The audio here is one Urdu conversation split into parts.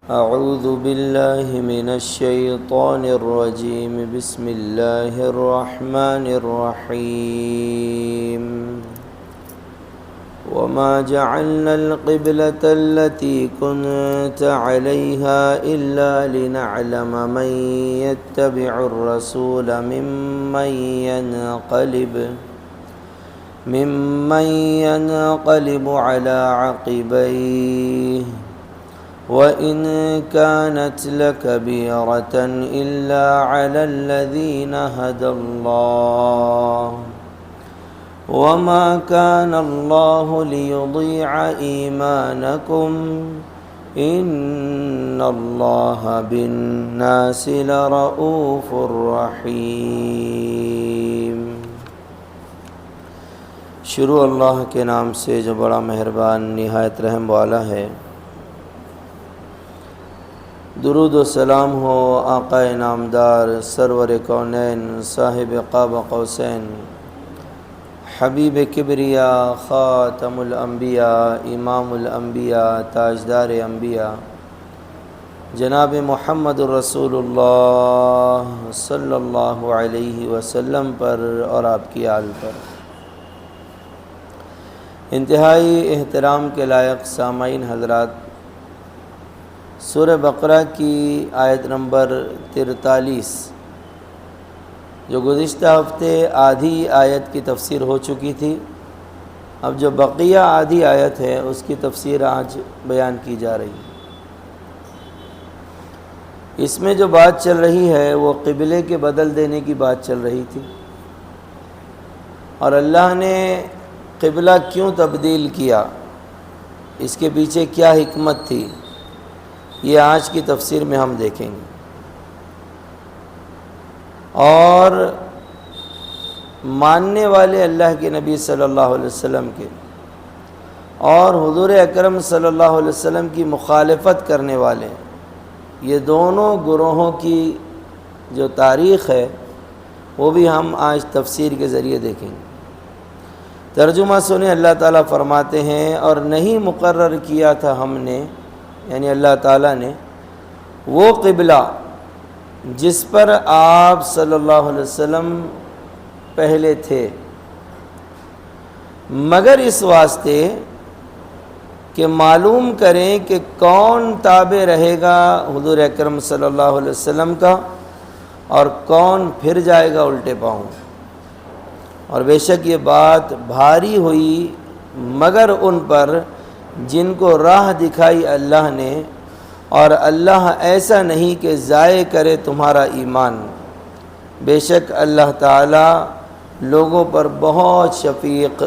أعوذ بالله من الشيطان الرجيم. بسم الله الرحمن الرحيم. وما جعلنا القبلة التي كنت عليها إلا لنعلم من يتبع الرسول ممن ينقلب على عقبيه وإن كانت لكبيرة إلا على الذين هدى الله وما كان الله ليضيع إيمانكم إن الله بالناس لرؤوف رحيم. شروع اللہ کے نام سے جو بڑا مہربان نہایت رحم والا ہے. درود و سلام ہو آقا نامدار سرور کونین صاحب قاب قوسین حبیب کبریا خاتم الانبیاء امام الانبیاء تاجدار انبیاء جناب محمد رسول اللہ صلی اللہ علیہ وسلم پر اور آپ کی آل پر. انتہائی احترام کے لائق سامعین حضرات، سورہ بقرہ کی آیت نمبر 43 جو گزشتہ ہفتے آدھی آیت کی تفسیر ہو چکی تھی، اب جو بقیہ آدھی آیت ہے اس کی تفسیر آج بیان کی جا رہی ہے. اس میں جو بات چل رہی ہے وہ قبلے کے بدل دینے کی بات چل رہی تھی، اور اللہ نے قبلہ کیوں تبدیل کیا، اس کے پیچھے کیا حکمت تھی، یہ آج کی تفسیر میں ہم دیکھیں گے. اور ماننے والے اللہ کے نبی صلی اللہ علیہ وسلم کے اور حضور اکرم صلی اللہ علیہ وسلم کی مخالفت کرنے والے، یہ دونوں گروہوں کی جو تاریخ ہے وہ بھی ہم آج تفسیر کے ذریعے دیکھیں گے. ترجمہ سنیں. اللہ تعالیٰ فرماتے ہیں، اور نہیں مقرر کیا تھا ہم نے، یعنی اللہ تعالیٰ نے، وہ قبلہ جس پر آپ صلی اللہ علیہ وسلم پہلے تھے، مگر اس واسطے کہ معلوم کریں کہ کون تابع رہے گا حضور اکرم صلی اللہ علیہ وسلم کا اور کون پھر جائے گا الٹے پاؤں. اور بے شک یہ بات بھاری ہوئی مگر ان پر جن کو راہ دکھائی اللہ نے، اور اللہ ایسا نہیں کہ ضائع کرے تمہارا ایمان. بے شک اللہ تعالی لوگوں پر بہت شفیق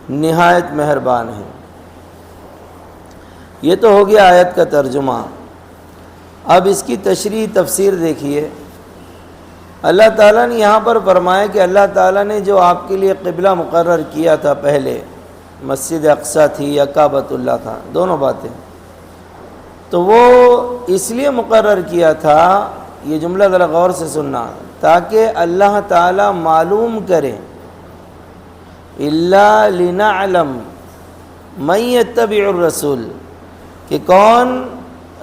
نہایت مہربان ہے. یہ تو ہو گیا آیت کا ترجمہ. اب اس کی تشریح تفسیر دیکھیے. اللہ تعالیٰ نے یہاں پر فرمایا کہ اللہ تعالیٰ نے جو آپ کے لیے قبلہ مقرر کیا تھا، پہلے مسجد اقصیٰ تھی یا کعبۃ اللہ تھا، دونوں باتیں، تو وہ اس لیے مقرر کیا تھا، یہ جملہ ذرا غور سے سننا، تاکہ اللہ تعالیٰ معلوم کرے، الا لنعلم من یتبع الرسول، کہ کون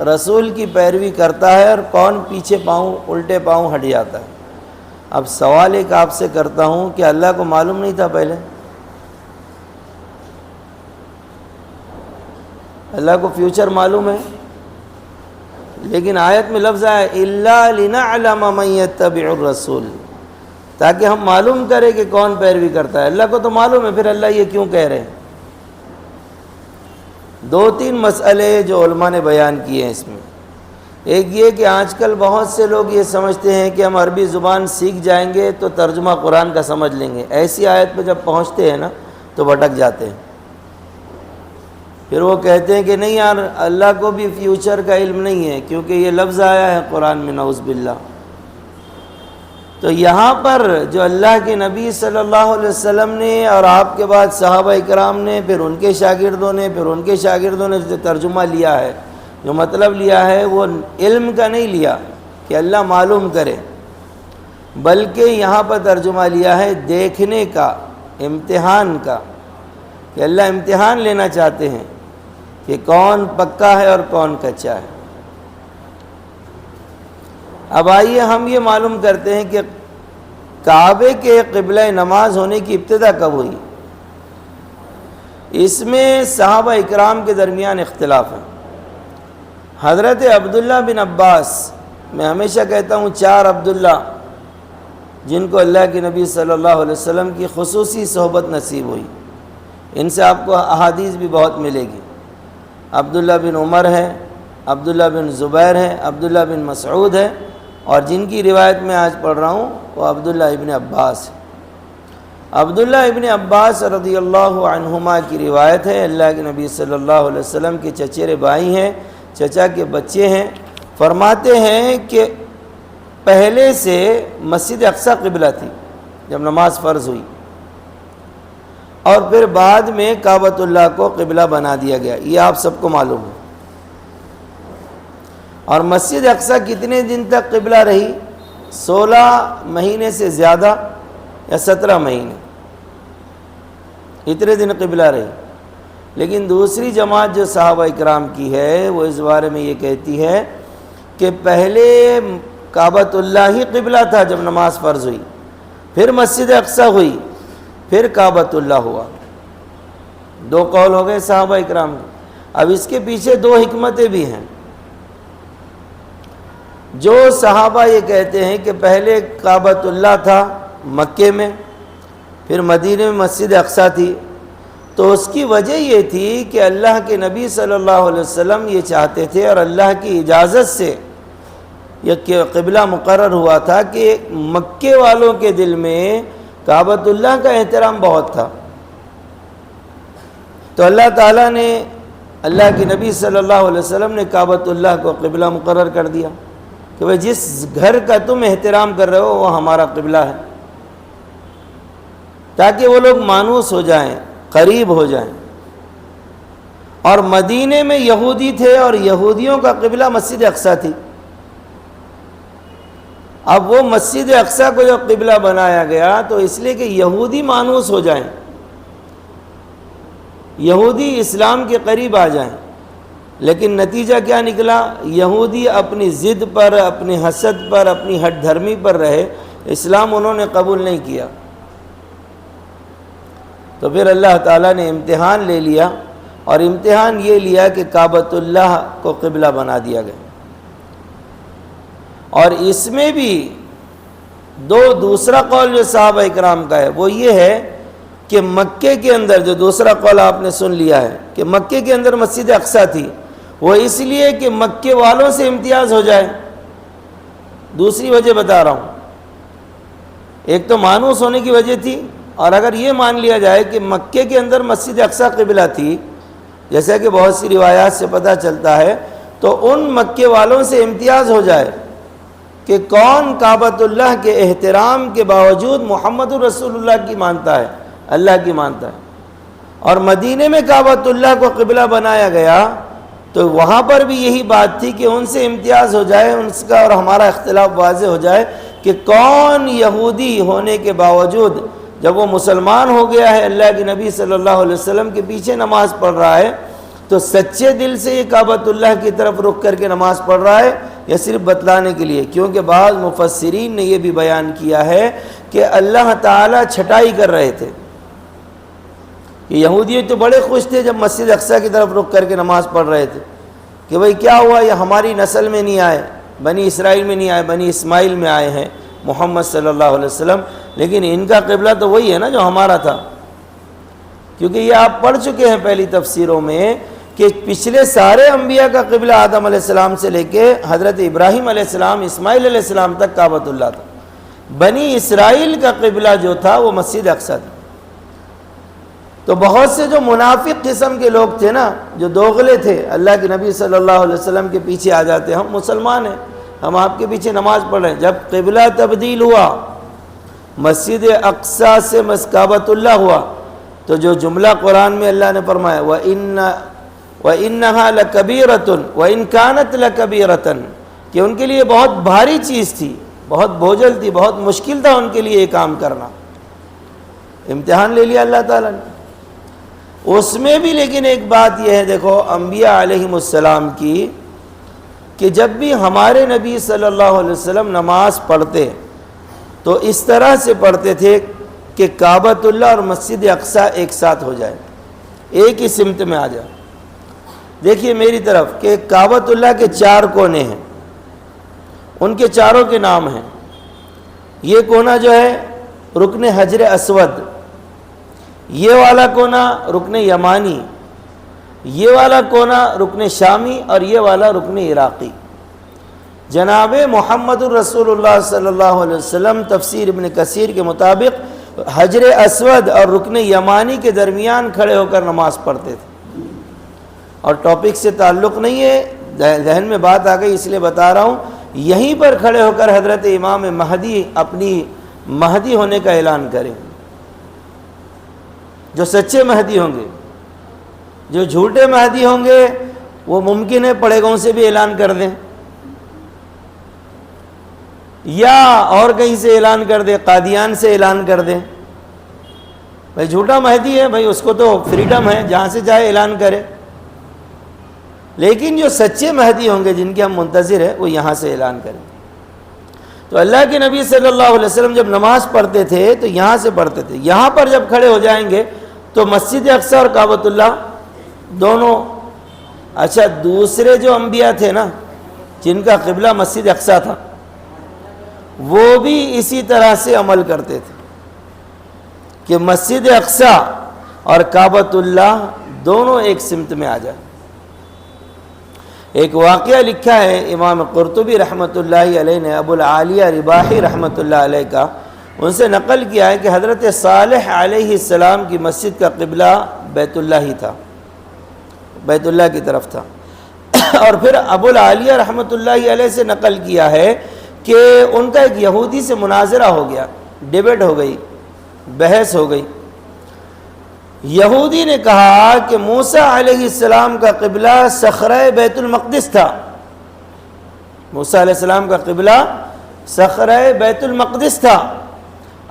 رسول کی پیروی کرتا ہے اور کون پیچھے پاؤں الٹے پاؤں ہٹ جاتا ہے. اب سوال ایک آپ سے کرتا ہوں کہ اللہ کو معلوم نہیں تھا پہلے؟ اللہ کو فیوچر معلوم ہے، لیکن آیت میں لفظ آیا الا لنعلم من یتبع الرسول، تاکہ ہم معلوم کریں کہ کون پیروی کرتا ہے. اللہ کو تو معلوم ہے، پھر اللہ یہ کیوں کہہ رہے ہیں؟ دو تین مسئلے جو علماء نے بیان کیے ہیں اس میں. ایک یہ کہ آج کل بہت سے لوگ یہ سمجھتے ہیں کہ ہم عربی زبان سیکھ جائیں گے تو ترجمہ قرآن کا سمجھ لیں گے. ایسی آیت پہ جب پہنچتے ہیں نا تو بھٹک جاتے ہیں. پھر وہ کہتے ہیں کہ نہیں یار، اللہ کو بھی فیوچر کا علم نہیں ہے، کیونکہ یہ لفظ آیا ہے قرآن میں، نعوذ باللہ. تو یہاں پر جو اللہ کے نبی صلی اللہ علیہ وسلم نے اور آپ کے بعد صحابہ اکرام نے، پھر ان کے شاگردوں نے، پھر ان کے شاگردوں نے جو ترجمہ لیا ہے، جو مطلب لیا ہے، وہ علم کا نہیں لیا کہ اللہ معلوم کرے، بلکہ یہاں پر ترجمہ لیا ہے دیکھنے کا، امتحان کا، کہ اللہ امتحان لینا چاہتے ہیں کہ کون پکا ہے اور کون کچا ہے. اب آئیے ہم یہ معلوم کرتے ہیں کہ کعبے کے قبلہ نماز ہونے کی ابتدا کب ہوئی؟ اس میں صحابہ اکرام کے درمیان اختلاف ہے۔ حضرت عبداللہ بن عباس، میں ہمیشہ کہتا ہوں 4 عبداللہ جن کو اللہ کے نبی صلی اللہ علیہ وسلم کی خصوصی صحبت نصیب ہوئی، ان سے آپ کو احادیث بھی بہت ملے گی۔ عبداللہ بن عمر ہے، عبداللہ بن زبیر ہے، عبداللہ بن مسعود ہے، اور جن کی روایت میں آج پڑھ رہا ہوں وہ عبداللہ ابن عباس ہے۔ عبداللہ ابن عباس رضی اللہ عنہما کی روایت ہے، اللہ کے نبی صلی اللہ علیہ وسلم کے چچیرے بھائی ہیں، چچا کے بچے ہیں۔ فرماتے ہیں کہ پہلے سے مسجد اقصی قبلہ تھی جب نماز فرض ہوئی، اور پھر بعد میں کعبۃ اللہ کو قبلہ بنا دیا گیا، یہ آپ سب کو معلوم ہے۔ اور مسجد اقصی کتنے دن تک قبلہ رہی؟ 16 مہینے سے زیادہ یا 17 مہینے، اتنے دن قبلہ رہی۔ لیکن دوسری جماعت جو صحابہ اکرام کی ہے وہ اس بارے میں یہ کہتی ہے کہ پہلے کعبۃ اللہ ہی قبلہ تھا جب نماز فرض ہوئی، پھر مسجد اقصی ہوئی، پھر کعبۃ اللہ ہوا۔ 2 قول ہو گئے صحابہ اکرام کے۔ اب اس کے پیچھے 2 حکمتیں بھی ہیں۔ جو صحابہ یہ کہتے ہیں کہ پہلے کعبۃ اللہ تھا مکے میں، پھر مدینے میں مسجد اقصی تھی، تو اس کی وجہ یہ تھی کہ اللہ کے نبی صلی اللہ علیہ وسلم یہ چاہتے تھے، اور اللہ کی اجازت سے یہ قبلہ مقرر ہوا تھا کہ مکے والوں کے دل میں کعبۃ اللہ کا احترام بہت تھا، تو اللہ تعالیٰ نے، اللہ کے نبی صلی اللہ علیہ وسلم نے کعبۃ اللہ کو قبلہ مقرر کر دیا کہ وہ جس گھر کا تم احترام کر رہے ہو وہ ہمارا قبلہ ہے، تاکہ وہ لوگ مانوس ہو جائیں، قریب ہو جائیں۔ اور مدینے میں یہودی تھے اور یہودیوں کا قبلہ مسجد اقصی تھی۔ اب وہ مسجد اقصی کو جب قبلہ بنایا گیا تو اس لیے کہ یہودی مانوس ہو جائیں، یہودی اسلام کے قریب آ جائیں۔ لیکن نتیجہ کیا نکلا؟ یہودی اپنی ضد پر، اپنی حسد پر، اپنی ہٹ دھرمی پر رہے، اسلام انہوں نے قبول نہیں کیا۔ تو پھر اللہ تعالیٰ نے امتحان لے لیا، اور امتحان یہ لیا کہ کعبۃ اللہ کو قبلہ بنا دیا گیا۔ اور اس میں بھی دوسرا قول جو صحابہ اکرام کا ہے وہ یہ ہے کہ مکے کے اندر، جو دوسرا قول آپ نے سن لیا ہے کہ مکے کے اندر مسجد اقصی تھی، وہ اس لیے کہ مکے والوں سے امتیاز ہو جائے۔ دوسری وجہ بتا رہا ہوں، ایک تو مانوس ہونے کی وجہ تھی، اور اگر یہ مان لیا جائے کہ مکے کے اندر مسجد اقصی قبلہ تھی، جیسا کہ بہت سی روایات سے پتہ چلتا ہے، تو ان مکے والوں سے امتیاز ہو جائے کہ کون کعبۃ اللہ کے احترام کے باوجود محمد رسول اللہ کی مانتا ہے، اللہ کی مانتا ہے۔ اور مدینے میں کعبۃ اللہ کو قبلہ بنایا گیا تو وہاں پر بھی یہی بات تھی کہ ان سے امتیاز ہو جائے، ان کا اور ہمارا اختلاف واضح ہو جائے کہ کون یہودی ہونے کے باوجود جب وہ مسلمان ہو گیا ہے، اللہ کے نبی صلی اللہ علیہ وسلم کے پیچھے نماز پڑھ رہا ہے، تو سچے دل سے یہ کعبۃ اللہ کی طرف رخ کر کے نماز پڑھ رہا ہے یا صرف بتلانے کے لیے؟ کیونکہ بعض مفسرین نے یہ بھی بیان کیا ہے کہ اللہ تعالیٰ چھٹائی کر رہے تھے کہ یہودی تو بڑے خوش تھے جب مسجد اقصی کی طرف رخ کر کے نماز پڑھ رہے تھے کہ بھئی کیا ہوا، یہ ہماری نسل میں نہیں آئے، بنی اسرائیل میں نہیں آئے، بنی اسماعیل میں آئے ہیں محمد صلی اللہ علیہ وسلم، لیکن ان کا قبلہ تو وہی ہے نا جو ہمارا تھا۔ کیونکہ یہ آپ پڑھ چکے ہیں پہلی تفسیروں میں کہ پچھلے سارے انبیاء کا قبلہ آدم علیہ السلام سے لے کے حضرت ابراہیم علیہ السلام، اسماعیل علیہ السلام تک کعبۃ اللہ تھا۔ بنی اسرائیل کا قبلہ جو تھا وہ مسجد اقصی تھا۔ تو بہت سے جو منافق قسم کے لوگ تھے نا، جو دوغلے تھے، اللہ کے نبی صلی اللہ علیہ وسلم کے پیچھے آ جاتے، ہم مسلمان ہیں، ہم آپ کے پیچھے نماز پڑھ رہے ہیں۔ جب قبلہ تبدیل ہوا، مسجد اقصی سے کعبۃ اللہ ہوا، تو جو جملہ قرآن میں اللہ نے فرمایا وَإِنَّهَا لَكَبِيرَةٌ وَإِنْ كَانَتْ لَكَبِيرَةً، کہ ان کے لیے بہت بھاری چیز تھی، بہت بوجھل تھی، بہت مشکل تھا ان کے لیے یہ کام کرنا۔ امتحان لے لیا اللہ تعالیٰ نے اس میں بھی۔ لیکن ایک بات یہ ہے، دیکھو انبیاء علیہم السلام کی کہ جب بھی ہمارے نبی صلی اللہ علیہ وسلم نماز پڑھتے تو اس طرح سے پڑھتے تھے کہ کعبۃ اللہ اور مسجد اقصیٰ ایک ساتھ ہو جائے، ایک ہی سمت میں آ جائے۔ دیکھیے میری طرف کہ کعبۃ اللہ کے 4 کونے ہیں، ان کے چاروں کے نام ہیں۔ یہ کونا جو ہے رکن حجر اسود، یہ والا کونا رکن یمانی، یہ والا کونا رکن شامی، اور یہ والا رکن عراقی۔ جناب محمد الرسول اللہ صلی اللہ علیہ وسلم تفسیر ابن کثیر کے مطابق حجر اسود اور رکن یمانی کے درمیان کھڑے ہو کر نماز پڑھتے تھے۔ اور ٹاپک سے تعلق نہیں ہے، ذہن میں بات آ گئی اس لیے بتا رہا ہوں، یہیں پر کھڑے ہو کر حضرت امام مہدی اپنی مہدی ہونے کا اعلان کریں۔ جو سچے مہدی ہوں گے، جو جھوٹے مہدی ہوں گے، وہ ممکن ہے پڑے گاؤں سے بھی اعلان کر دیں، یا اور کہیں سے اعلان کر دیں، قادیان سے اعلان کر دیں۔ بھائی جھوٹا مہدی ہے، بھائی اس کو تو فریڈم ہے، جہاں سے چاہے اعلان کرے، لیکن جو سچے مہدی ہوں گے جن کے ہم منتظر ہیں، وہ یہاں سے اعلان کریں۔ تو اللہ کے نبی صلی اللہ علیہ وسلم جب نماز پڑھتے تھے تو یہاں سے پڑھتے تھے، یہاں پر جب کھڑے ہو جائیں گے تو مسجد اقصیٰ اور کعبۃ اللہ دونوں۔ اچھا، دوسرے جو انبیاء تھے نا جن کا قبلہ مسجد اقصیٰ تھا، وہ بھی اسی طرح سے عمل کرتے تھے کہ مسجد اقصیٰ اور کعبۃ اللہ دونوں ایک سمت میں آ جائیں۔ ایک واقعہ لکھا ہے امام قرطبی رحمۃ اللہ علیہ نے ابو العالیہ رباحی رحمۃ اللہ علیہ کا، ان سے نقل کیا ہے کہ حضرت صالح علیہ السلام کی مسجد کا قبلہ بیت اللہ ہی تھا، بیت اللہ کی طرف تھا۔ اور پھر ابو العالیہ رحمۃ اللہ علیہ سے نقل کیا ہے کہ ان کا ایک یہودی سے مناظرہ ہو گیا، ڈیبیٹ ہو گئی، بحث ہو گئی۔ یہودی نے کہا کہ موسیٰ علیہ السلام کا قبلہ صخرہ بیت المقدس تھا، موسیٰ علیہ السلام کا قبلہ صخرہ بیت المقدس تھا۔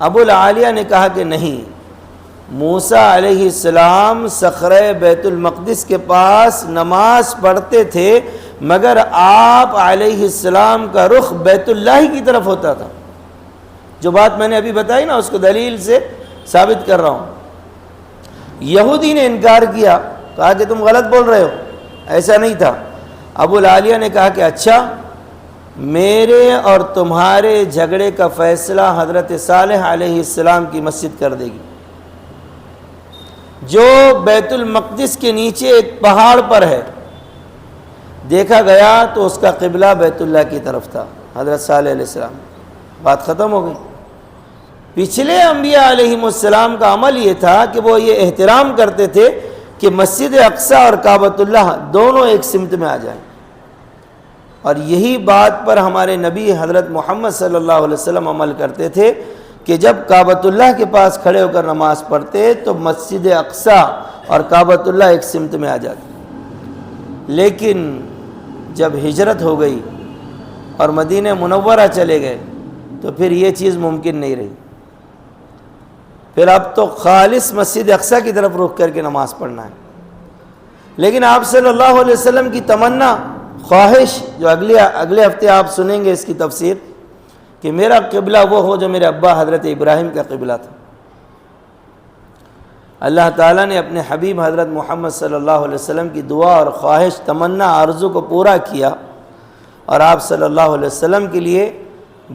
ابو العالیہ نے کہا کہ نہیں، موسیٰ علیہ السلام صخرہ بیت المقدس کے پاس نماز پڑھتے تھے، مگر آپ علیہ السلام کا رخ بیت اللہ کی طرف ہوتا تھا۔ جو بات میں نے ابھی بتائی نا، اس کو دلیل سے ثابت کر رہا ہوں۔ یہودی نے انکار کیا، کہا کہ تم غلط بول رہے ہو، ایسا نہیں تھا۔ ابو العالیہ نے کہا کہ اچھا، میرے اور تمہارے جھگڑے کا فیصلہ حضرت صالح علیہ السلام کی مسجد کر دے گی، جو بیت المقدس کے نیچے ایک پہاڑ پر ہے۔ دیکھا گیا تو اس کا قبلہ بیت اللہ کی طرف تھا، حضرت صالح علیہ السلام۔ بات ختم ہو گئی۔ پچھلے انبیاء علیہم السلام کا عمل یہ تھا کہ وہ یہ احترام کرتے تھے کہ مسجد اقصیٰ اور کعبۃ اللہ دونوں ایک سمت میں آ جائیں، اور یہی بات پر ہمارے نبی حضرت محمد صلی اللہ علیہ وسلم عمل کرتے تھے کہ جب کعبۃ اللہ کے پاس کھڑے ہو کر نماز پڑھتے تو مسجد اقصیٰ اور کعبۃ اللہ ایک سمت میں آ جاتے۔ لیکن جب ہجرت ہو گئی اور مدینہ منورہ چلے گئے تو پھر یہ چیز ممکن نہیں رہی، پھر اب تو خالص مسجد اقصیٰ کی طرف رخ کر کے نماز پڑھنا ہے۔ لیکن آپ صلی اللہ علیہ وسلم کی تمنا، خواہش، جو اگلے ہفتے آپ سنیں گے اس کی تفسیر، کہ میرا قبلہ وہ ہو جو میرے ابا حضرت ابراہیم کا قبلہ تھا۔ اللہ تعالیٰ نے اپنے حبیب حضرت محمد صلی اللہ علیہ وسلم کی دعا اور خواہش، تمنا، آرزو کو پورا کیا، اور آپ صلی اللہ علیہ وسلم کے لیے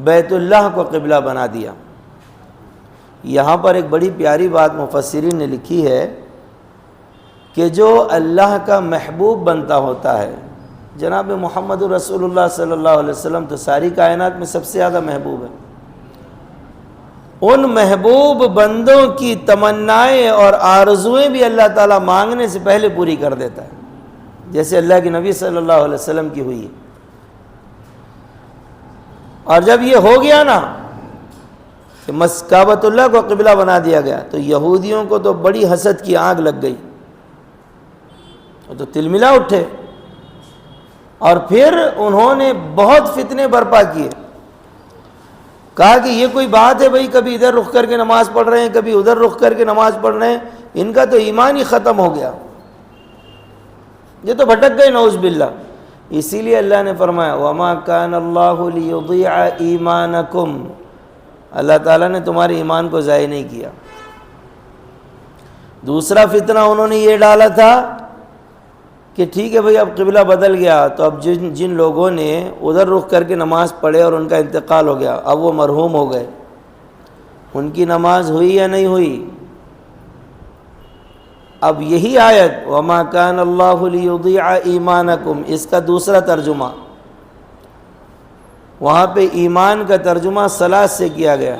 بیت اللہ کو قبلہ بنا دیا۔ یہاں پر ایک بڑی پیاری بات مفسرین نے لکھی ہے کہ جو اللہ کا محبوب بنتا ہوتا ہے، جناب محمد رسول اللہ صلی اللہ علیہ وسلم تو ساری کائنات میں سب سے زیادہ محبوب ہے، ان محبوب بندوں کی تمنائیں اور آرزویں بھی اللہ تعالیٰ مانگنے سے پہلے پوری کر دیتا ہے، جیسے اللہ کے نبی صلی اللہ علیہ وسلم کی ہوئی ہے۔ اور جب یہ ہو گیا نا کہ کعبۃ اللہ کو قبلہ بنا دیا گیا تو یہودیوں کو تو بڑی حسد کی آگ لگ گئی، وہ تو تلملا اٹھے، اور پھر انہوں نے بہت فتنے برپا کیے۔ کہا کہ یہ کوئی بات ہے بھائی، کبھی ادھر رخ کر کے نماز پڑھ رہے ہیں، کبھی ادھر رخ کر کے نماز پڑھ رہے ہیں، ان کا تو ایمان ہی ختم ہو گیا، یہ تو بھٹک گئے نعوذ باللہ۔ اسی لیے اللہ نے فرمایا وَمَا كَانَ اللَّهُ لِيُضِيعَ إِيمَانَكُمْ، اللہ تعالیٰ نے تمہارے ایمان کو ضائع نہیں کیا۔ دوسرا فتنہ انہوں نے یہ ڈالا تھا کہ ٹھیک ہے بھئی اب قبلہ بدل گیا تو اب جن لوگوں نے ادھر رخ کر کے نماز پڑھے اور ان کا انتقال ہو گیا اب وہ مرحوم ہو گئے، ان کی نماز ہوئی یا نہیں ہوئی؟ اب یہی آیت وَمَا كَانَ اللَّهُ لِيُضِيعَ إِيمَانَكُمْ، اس کا دوسرا ترجمہ، وہاں پہ ایمان کا ترجمہ صلاۃ سے کیا گیا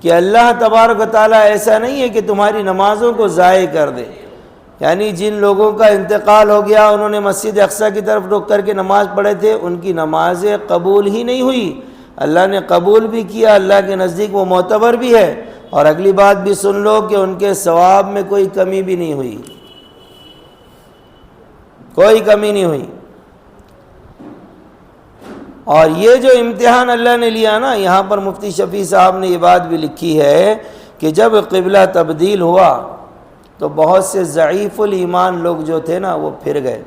کہ اللہ تبارک و تعالیٰ ایسا نہیں ہے کہ تمہاری نمازوں کو ضائع کر دے، یعنی جن لوگوں کا انتقال ہو گیا انہوں نے مسجد اقصیٰ کی طرف رک کر کے نماز پڑھے تھے، ان کی نمازیں قبول ہی نہیں ہوئی، اللہ نے قبول بھی کیا، اللہ کے نزدیک وہ معتبر بھی ہے، اور اگلی بات بھی سن لو کہ ان کے ثواب میں کوئی کمی بھی نہیں ہوئی، کوئی کمی نہیں ہوئی۔ اور یہ جو امتحان اللہ نے لیا نا، یہاں پر مفتی شفیع صاحب نے یہ بات بھی لکھی ہے کہ جب قبلہ تبدیل ہوا تو بہت سے ضعیف الایمان لوگ جو تھے نا وہ پھر گئے،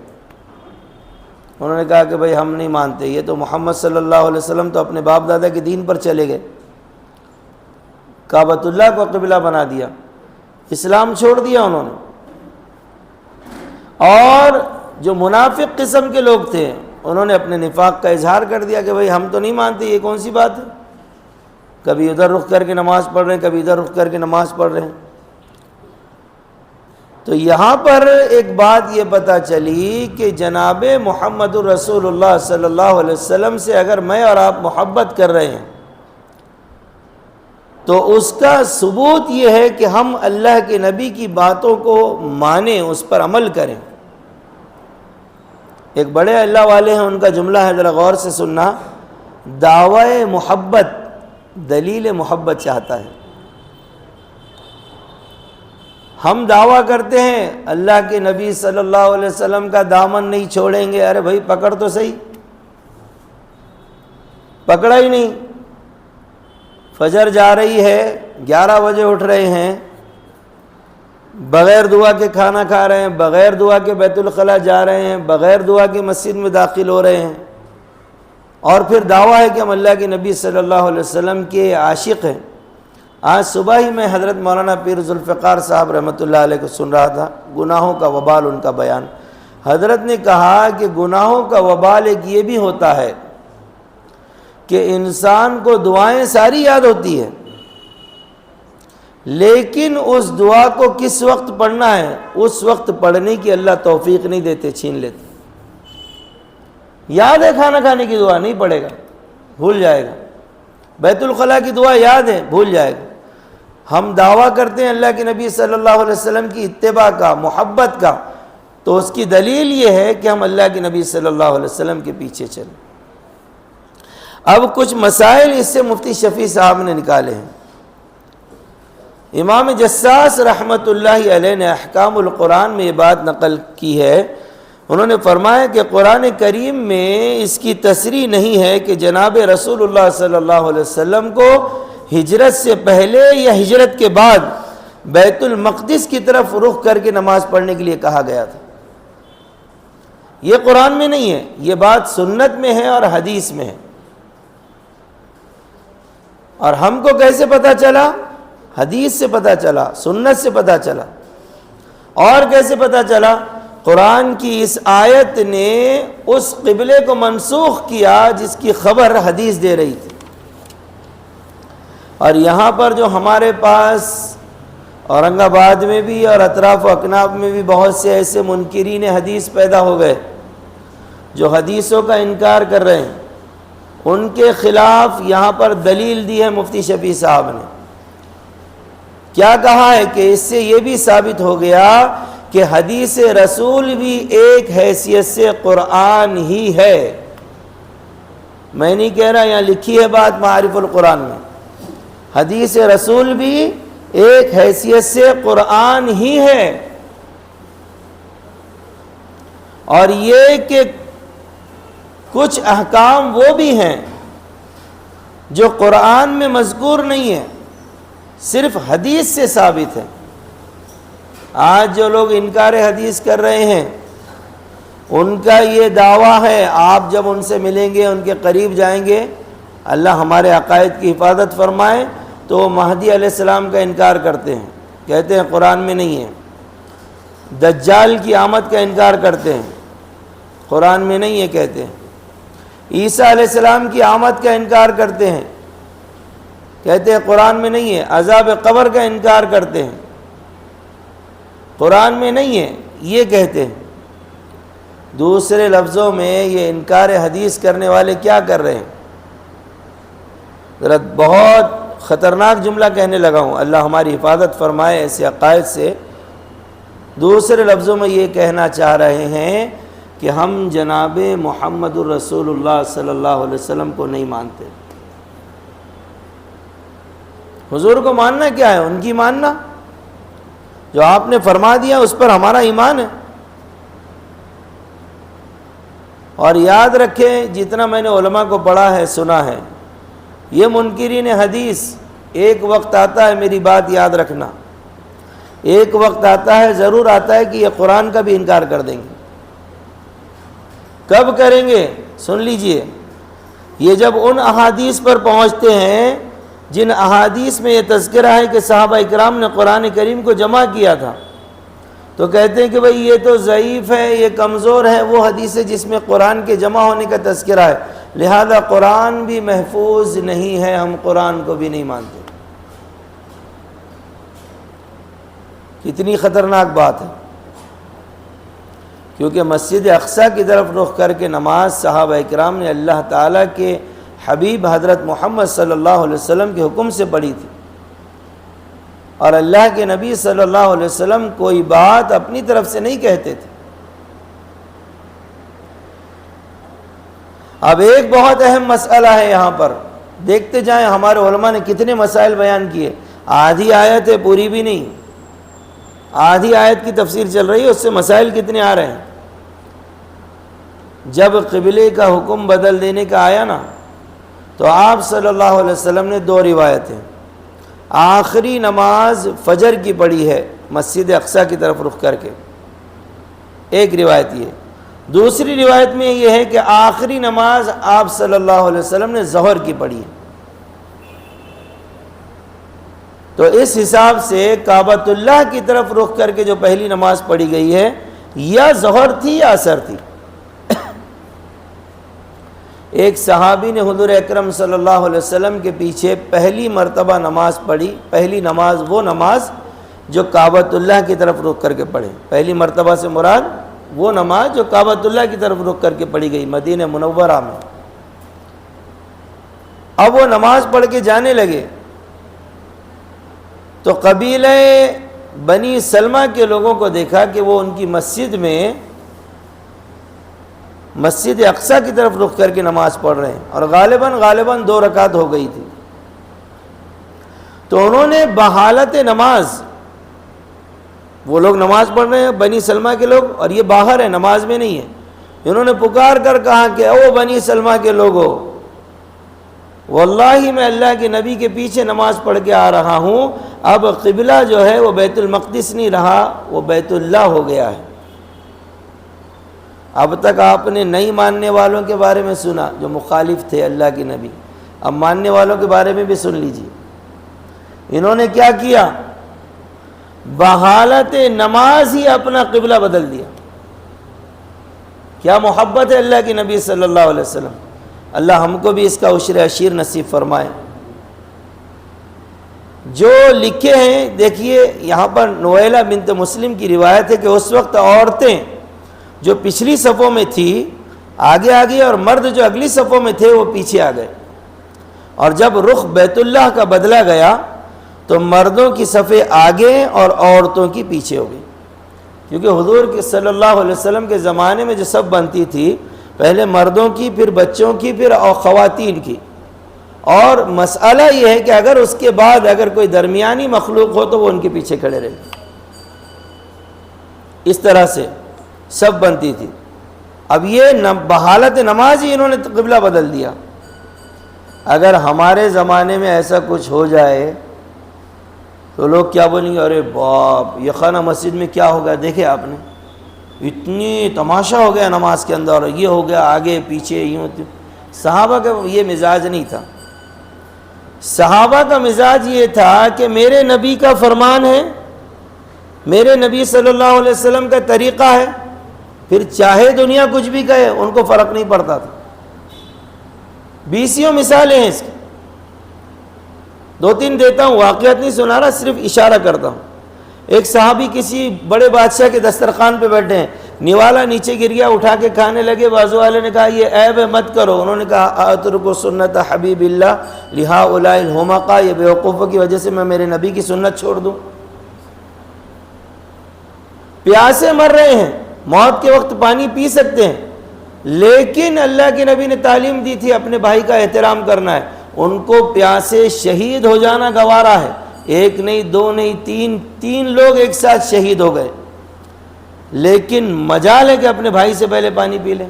انہوں نے کہا کہ بھئی ہم نہیں مانتے، یہ تو محمد صلی اللہ علیہ وسلم تو اپنے باپ دادا کے دین پر چلے گئے، کعبۃ اللہ کو قبلہ بنا دیا، اسلام چھوڑ دیا انہوں نے۔ اور جو منافق قسم کے لوگ تھے انہوں نے اپنے نفاق کا اظہار کر دیا کہ بھئی ہم تو نہیں مانتے، یہ کون سی بات ہے، کبھی ادھر رخ کر کے نماز پڑھ رہے ہیں کبھی ادھر رخ کر کے نماز پڑھ رہے ہیں۔ تو یہاں پر ایک بات یہ پتہ چلی کہ جناب محمد الرسول اللہ صلی اللہ علیہ وسلم سے اگر میں اور آپ محبت کر رہے ہیں تو اس کا ثبوت یہ ہے کہ ہم اللہ کے نبی کی باتوں کو مانیں، اس پر عمل کریں۔ ایک بڑے اللہ والے ہیں، ان کا جملہ ہے، ذرا غور سے سننا، دعوی محبت دلیل محبت چاہتا ہے۔ ہم دعویٰ کرتے ہیں اللہ کے نبی صلی اللہ علیہ وسلم کا دامن نہیں چھوڑیں گے، ارے بھائی پکڑ تو صحیح، پکڑا ہی نہیں۔ فجر جا رہی ہے، 11 بجے اٹھ رہے ہیں، بغیر دعا کے کھانا کھا رہے ہیں، بغیر دعا کے بیت الخلاء جا رہے ہیں، بغیر دعا کے مسجد میں داخل ہو رہے ہیں، اور پھر دعویٰ ہے کہ ہم اللہ کے نبی صلی اللہ علیہ وسلم کے عاشق ہیں۔ آج صبح ہی میں حضرت مولانا پیر ذوالفقار صاحب رحمۃ اللہ علیہ کو سن رہا تھا، گناہوں کا وبال ان کا بیان۔ حضرت نے کہا کہ گناہوں کا وبال ایک یہ بھی ہوتا ہے کہ انسان کو دعائیں ساری یاد ہوتی ہے، لیکن اس دعا کو کس وقت پڑھنا ہے اس وقت پڑھنے کی اللہ توفیق نہیں دیتے، چھین لیتے۔ یاد ہے کھانا کھانے کی دعا، نہیں پڑھے گا، بھول جائے گا۔ بیت الخلاء کی دعا یاد ہے، بھول جائے گا۔ ہم دعویٰ کرتے ہیں اللہ کے نبی صلی اللہ علیہ وسلم کی اتباع کا، محبت کا، تو اس کی دلیل یہ ہے کہ ہم اللہ کے نبی صلی اللہ علیہ وسلم کے پیچھے چلیں۔ اب کچھ مسائل اس سے مفتی شفیع صاحب نے نکالے ہیں۔ امام جساس رحمۃ اللہ علیہ نے احکام القرآن میں یہ بات نقل کی ہے، انہوں نے فرمایا کہ قرآن کریم میں اس کی تصریح نہیں ہے کہ جناب رسول اللہ صلی اللہ علیہ وسلم کو ہجرت سے پہلے یا ہجرت کے بعد بیت المقدس کی طرف رخ کر کے نماز پڑھنے کے لیے کہا گیا تھا، یہ قرآن میں نہیں ہے، یہ بات سنت میں ہے اور حدیث میں ہے۔ اور ہم کو کیسے پتہ چلا؟ حدیث سے پتہ چلا، سنت سے پتہ چلا۔ اور کیسے پتہ چلا؟ قرآن کی اس آیت نے اس قبلے کو منسوخ کیا جس کی خبر حدیث دے رہی تھی۔ اور یہاں پر جو ہمارے پاس اورنگ آباد میں بھی اور اطراف و اکناف میں بھی بہت سے ایسے منکرین حدیث پیدا ہو گئے جو حدیثوں کا انکار کر رہے ہیں، ان کے خلاف یہاں پر دلیل دی ہے مفتی شفیع صاحب نے۔ کیا کہا ہے کہ اس سے یہ بھی ثابت ہو گیا کہ حدیث رسول بھی ایک حیثیت سے قرآن ہی ہے۔ میں نہیں کہہ رہا، یہاں لکھی ہے بات معارف القرآن میں، حدیث رسول بھی ایک حیثیت سے قرآن ہی ہے۔ اور یہ کہ کچھ احکام وہ بھی ہیں جو قرآن میں مذکور نہیں ہیں، صرف حدیث سے ثابت ہے۔ آج جو لوگ انکار حدیث کر رہے ہیں ان کا یہ دعویٰ ہے، آپ جب ان سے ملیں گے، ان کے قریب جائیں گے، اللہ ہمارے عقائد کی حفاظت فرمائے، تو وہ مہدی علیہ السلام کا انکار کرتے ہیں، کہتے ہیں قرآن میں نہیں ہے۔ دجال کی آمد کا انکار کرتے ہیں، قرآن میں نہیں ہے کہتے ہیں۔ عیسیٰ علیہ السلام کی آمد کا انکار کرتے ہیں، کہتے ہیں قرآن میں نہیں ہے۔ عذاب قبر کا انکار کرتے ہیں، قرآن میں نہیں ہے، یہ کہتے ہیں۔ دوسرے لفظوں میں یہ انکار حدیث کرنے والے کیا کر رہے ہیں؟ ذرا بہت خطرناک جملہ کہنے لگا ہوں، اللہ ہماری حفاظت فرمائے ایسے عقائد سے۔ دوسرے لفظوں میں یہ کہنا چاہ رہے ہیں کہ ہم جناب محمد الرسول اللہ صلی اللہ علیہ وسلم کو نہیں مانتے۔ حضور کو ماننا کیا ہے؟ ان کی ماننا، جو آپ نے فرما دیا اس پر ہمارا ایمان ہے۔ اور یاد رکھیں، جتنا میں نے علماء کو پڑھا ہے، سنا ہے، یہ منکرین حدیث ایک وقت آتا ہے، میری بات یاد رکھنا، ایک وقت آتا ہے، ضرور آتا ہے کہ یہ قرآن کا بھی انکار کر دیں گے۔ کب کریں گے؟ سن لیجئے، یہ جب ان احادیث پر پہنچتے ہیں جن احادیث میں یہ تذکرہ ہے کہ صحابہ اکرام نے قرآن کریم کو جمع کیا تھا، تو کہتے ہیں کہ بھئی یہ تو ضعیف ہے، یہ کمزور ہے، وہ حدیث ہے جس میں قرآن کے جمع ہونے کا تذکرہ ہے، لہذا قرآن بھی محفوظ نہیں ہے، ہم قرآن کو بھی نہیں مانتے۔ کتنی خطرناک بات ہے، کیونکہ مسجد اقصیٰ کی طرف رخ کر کے نماز صحابہ اکرام نے اللہ تعالیٰ کے حبیب حضرت محمد صلی اللہ علیہ وسلم کے حکم سے پڑھی تھی، اور اللہ کے نبی صلی اللہ علیہ وسلم کوئی بات اپنی طرف سے نہیں کہتے تھے۔ اب ایک بہت اہم مسئلہ ہے یہاں پر، دیکھتے جائیں ہمارے علماء نے کتنے مسائل بیان کیے۔ آدھی آیت ہے، پوری بھی نہیں، آدھی آیت کی تفسیر چل رہی ہے، اس سے مسائل کتنے آ رہے ہیں۔ جب قبلے کا حکم بدل دینے کا آیا نا، تو آپ صلی اللہ علیہ وسلم نے دو روایتیں، آخری نماز فجر کی پڑھی ہے مسجد اقصیٰ کی طرف رخ کر کے، ایک روایت یہ، دوسری روایت میں یہ ہے کہ آخری نماز آپ صلی اللہ علیہ وسلم نے ظہر کی پڑھی ہے۔ تو اس حساب سے کعبۃ اللہ کی طرف رخ کر کے جو پہلی نماز پڑھی گئی ہے، یا ظہر تھی یا عصر تھی۔ ایک صحابی نے حضور اکرم صلی اللہ علیہ وسلم کے پیچھے پہلی مرتبہ نماز پڑھی، پہلی نماز وہ نماز جو کعبۃ اللہ کی طرف رخ کر کے پڑھے، پہلی مرتبہ سے مراد وہ نماز جو کعبۃ اللہ کی طرف رخ کر کے پڑھی گئی مدینہ منورہ میں۔ اب وہ نماز پڑھ کے جانے لگے تو قبیلہ بنی سلمہ کے لوگوں کو دیکھا کہ وہ ان کی مسجد میں مسجد اقصیٰ کی طرف رخ کر کے نماز پڑھ رہے ہیں، اور غالباً 2 رکعت ہو گئی تھی۔ تو انہوں نے بحالت نماز، وہ لوگ نماز پڑھ رہے ہیں بنی سلمہ کے لوگ، اور یہ باہر ہے، نماز میں نہیں ہے، انہوں نے پکار کر کہا کہ او بنی سلمہ کے لوگوں، واللہ میں اللہ کے نبی کے پیچھے نماز پڑھ کے آ رہا ہوں، اب قبلہ جو ہے وہ بیت المقدس نہیں رہا، وہ بیت اللہ ہو گیا ہے۔ اب تک آپ نے نہیں ماننے والوں کے بارے میں سنا جو مخالف تھے اللہ کے نبی، اب ماننے والوں کے بارے میں بھی سن لیجیے۔ انہوں نے کیا کیا؟ بحالت نماز ہی اپنا قبلہ بدل دیا۔ کیا محبت ہے اللہ کے نبی صلی اللہ علیہ وسلم، اللہ ہم کو بھی اس کا عشر عشیر نصیب فرمائے۔ جو لکھے ہیں دیکھیے، یہاں پر نویلہ بنت مسلم کی روایت ہے کہ اس وقت عورتیں جو پچھلی صفوں میں تھی آگے آ گئی، اور مرد جو اگلی صفوں میں تھے وہ پیچھے آ گئے، اور جب رخ بیت اللہ کا بدلا گیا تو مردوں کی صفیں آگے اور عورتوں کی پیچھے ہو گئی، کیونکہ حضور کے صلی اللہ علیہ وسلم کے زمانے میں جو سب بنتی تھی، پہلے مردوں کی، پھر بچوں کی، پھر خواتین کی، اور مسئلہ یہ ہے کہ اگر اس کے بعد اگر کوئی درمیانی مخلوق ہو تو وہ ان کے پیچھے کھڑے رہے، اس طرح سے سب بنتی تھی۔ اب یہ بحالت نماز ہی انہوں نے قبلہ بدل دیا۔ اگر ہمارے زمانے میں ایسا کچھ ہو جائے تو لوگ کیا بولیں گے؟ ارے باپ، یہ خانہ مسجد میں کیا ہوگا؟ دیکھے آپ نے، اتنی تماشا ہو گیا نماز کے اندر، یہ ہو گیا آگے پیچھے یوں۔ صحابہ کا یہ مزاج نہیں تھا۔ صحابہ کا مزاج یہ تھا کہ میرے نبی کا فرمان ہے، میرے نبی صلی اللہ علیہ وسلم کا طریقہ ہے، پھر چاہے دنیا کچھ بھی کہے ان کو فرق نہیں پڑتا تھا۔ بیسیوں مثالیں ہیں اس کی، دو تین دیتا ہوں، واقعات نہیں سنا رہا، صرف اشارہ کرتا ہوں۔ ایک صحابی کسی بڑے بادشاہ کے دسترخوان پہ بیٹھے ہیں، نوالا نیچے گر گیا، اٹھا کے کھانے لگے، بازو والے نے کہا یہ عیب ہے مت کرو، انہوں نے کہا اترک سنت حبیب اللہ لہؤلاء الحمقاء، یہ بیوقوفوں کی وجہ سے میں میرے نبی کی سنت چھوڑ دوں؟ پیاسے مر رہے ہیں، موت کے وقت پانی پی سکتے ہیں، لیکن اللہ کے نبی نے تعلیم دی تھی اپنے بھائی کا احترام کرنا ہے، ان کو پیاسے شہید ہو جانا گوارا ہے۔ ایک نہیں، دو نہیں، تین لوگ ایک ساتھ شہید ہو گئے، لیکن مجال ہے کہ اپنے بھائی سے پہلے پانی پی لیں۔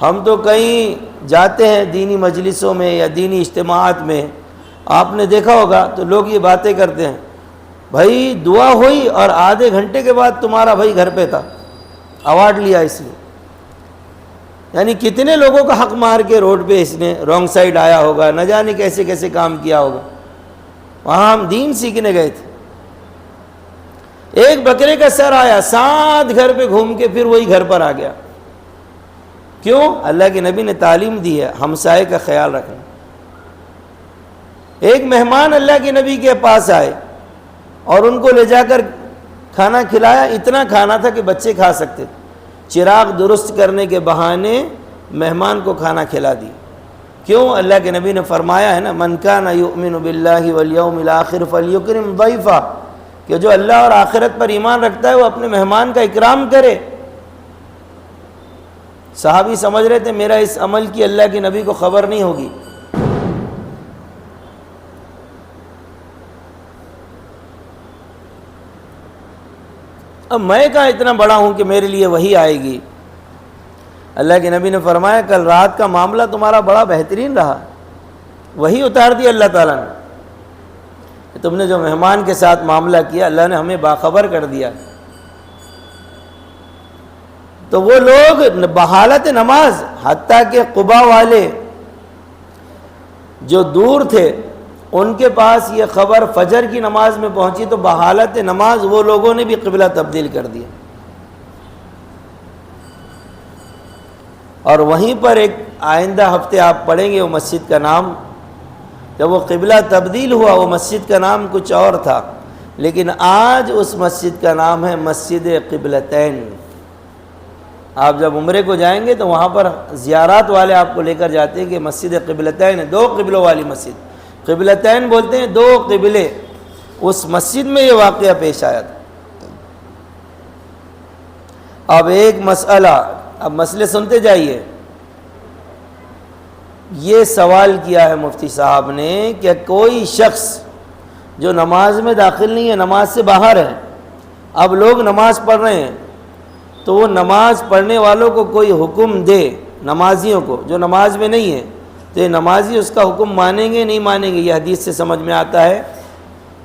ہم تو کہیں جاتے ہیں دینی مجلسوں میں یا دینی اجتماعات میں، آپ نے دیکھا ہوگا تو لوگ یہ باتیں کرتے ہیں، بھائی دعا ہوئی اور آدھے گھنٹے کے بعد تمہارا بھائی گھر پہ تھا، ایوارڈ لیا اس لیے۔ یعنی کتنے لوگوں کا حق مار کے روڈ پہ اس نے رانگ سائڈ آیا ہوگا، نہ جانے کیسے کیسے کام کیا ہوگا۔ وہاں ہم دین سیکھنے گئے تھے، ایک بکرے کا سر آیا، 7 گھر پہ گھوم کے پھر وہی گھر پر آ گیا۔ کیوں؟ اللہ کے نبی نے تعلیم دی ہے ہمسائے کا خیال رکھنا۔ ایک مہمان اللہ کے نبی کے پاس آئے اور ان کو لے جا کر کھانا کھلایا، اتنا کھانا تھا کہ بچے کھا سکتے، چراغ درست کرنے کے بہانے مہمان کو کھانا کھلا دی۔ کیوں؟ اللہ کے نبی نے فرمایا ہے نا، من کان یؤمن باللہ والیوم الآخر فلیکرم ضیفہ، کہ جو اللہ اور آخرت پر ایمان رکھتا ہے وہ اپنے مہمان کا اکرام کرے۔ صحابی سمجھ رہے تھے میرا اس عمل کی اللہ کے نبی کو خبر نہیں ہوگی۔ اب میں کہاں اتنا بڑا ہوں کہ میرے لیے وہی آئے گی؟ اللہ کے نبی نے فرمایا کل رات کا معاملہ تمہارا بڑا بہترین رہا، وہی اتار دی اللہ تعالیٰ نے، تم نے جو مہمان کے ساتھ معاملہ کیا اللہ نے ہمیں باخبر کر دیا۔ تو وہ لوگ بحالت نماز، حتیٰ کہ قبا والے جو دور تھے ان کے پاس یہ خبر فجر کی نماز میں پہنچی تو بحالت نماز وہ لوگوں نے بھی قبلہ تبدیل کر دیا۔ اور وہیں پر ایک آئندہ ہفتے آپ پڑھیں گے وہ مسجد کا نام، جب وہ قبلہ تبدیل ہوا وہ مسجد کا نام کچھ اور تھا، لیکن آج اس مسجد کا نام ہے مسجد قبلتین۔ آپ جب عمرے کو جائیں گے تو وہاں پر زیارات والے آپ کو لے کر جاتے ہیں کہ مسجد قبلتین ہے، 2 قبلوں والی مسجد، قبلتین بولتے ہیں 2 قبلے، اس مسجد میں یہ واقعہ پیش آیا تھا۔ اب ایک مسئلہ، اب مسئلے سنتے جائیے۔ یہ سوال کیا ہے مفتی صاحب نے کہ کوئی شخص جو نماز میں داخل نہیں ہے، نماز سے باہر ہے، اب لوگ نماز پڑھ رہے ہیں تو وہ نماز پڑھنے والوں کو کوئی حکم دے، نمازیوں کو جو نماز میں نہیں ہے، تو یہ نمازی اس کا حکم مانیں گے نہیں مانیں گے؟ یہ حدیث سے سمجھ میں آتا ہے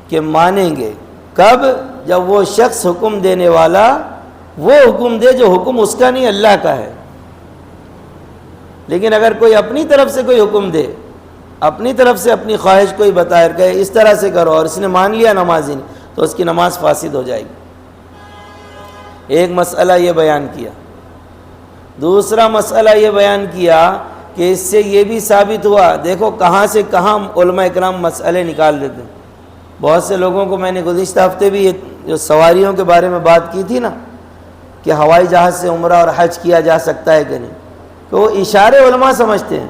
کہ مانیں گے۔ کب؟ جب وہ شخص حکم دینے والا وہ حکم دے جو حکم اس کا نہیں اللہ کا ہے۔ لیکن اگر کوئی اپنی طرف سے کوئی حکم دے، اپنی طرف سے اپنی خواہش کوئی بتائے کہ اس طرح سے کرو اور اس نے مان لیا نمازی نے، تو اس کی نماز فاسد ہو جائے گی۔ ایک مسئلہ یہ بیان کیا۔ دوسرا مسئلہ یہ بیان کیا کہ اس سے یہ بھی ثابت ہوا، دیکھو کہاں سے کہاں علماء اکرام مسئلے نکال دیتے ہیں۔ بہت سے لوگوں کو میں نے گزشتہ ہفتے بھی جو سواریوں کے بارے میں بات کی تھی نا کہ ہوائی جہاز سے عمرہ اور حج کیا جا سکتا ہے کہ نہیں، تو وہ اشارے علماء سمجھتے ہیں۔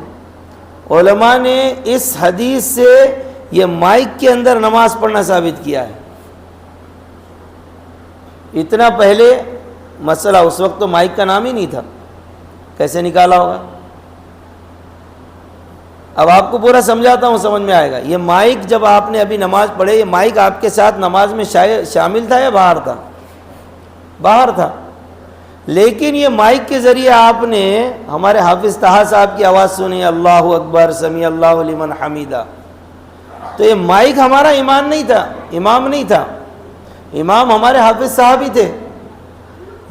علماء نے اس حدیث سے یہ مائک کے اندر نماز پڑھنا ثابت کیا ہے۔ اتنا پہلے مسئلہ، اس وقت تو مائک کا نام ہی نہیں تھا، کیسے نکالا ہوگا؟ اب آپ کو پورا سمجھاتا ہوں، سمجھ میں آئے گا۔ یہ مائک جب آپ نے ابھی نماز پڑھے، یہ مائک آپ کے ساتھ نماز میں شامل تھا یا باہر تھا؟ باہر تھا، لیکن یہ مائک کے ذریعے آپ نے ہمارے حافظ طہا صاحب کی آواز سنی، اللہ اکبر سمیع اللہ لمن حمیدہ، تو یہ مائک ہمارا امام نہیں تھا، امام ہمارے حافظ صاحب ہی تھے۔